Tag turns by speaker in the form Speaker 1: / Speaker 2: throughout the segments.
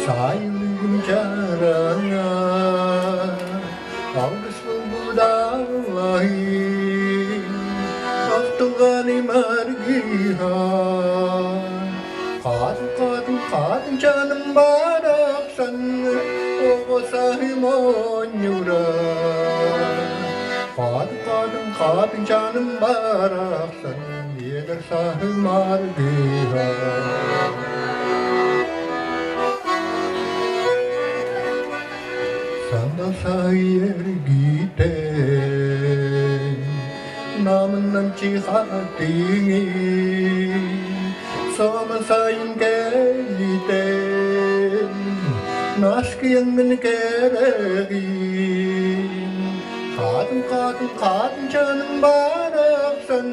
Speaker 1: Sayın carana Augustus budahi Aftugani margiha Kadın canım baraksan O sahimonyura Kadın canım baraksan Yedir sahimargiha Sana sayır giten Namından cihatini Sama sayın geliten Naskiyanın kereğin Kadın canım baraksan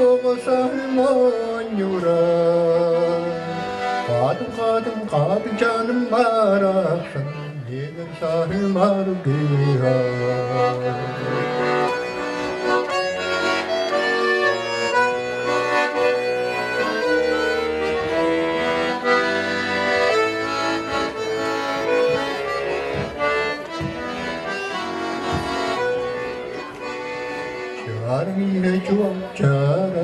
Speaker 1: O sahimonyura Kadın canım baraksan Yedir sahimargiha Charmine chuacharan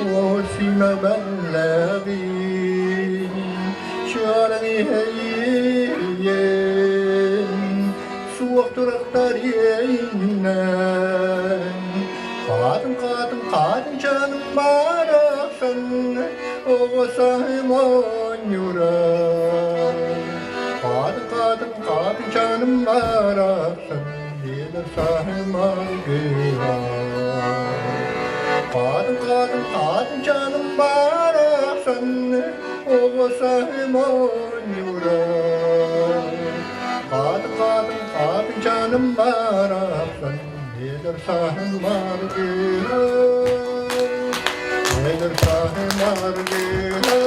Speaker 1: Osina balabi Charani heyen Suak turak tariyinan Kadın canım baraksan O sahimonyura Kadın canım baraksan Yedir sahimargiha Kadın canım baraksan O sahimonyura Kadın canım baraksan Yedir sahimargiha Yedir sahimargiha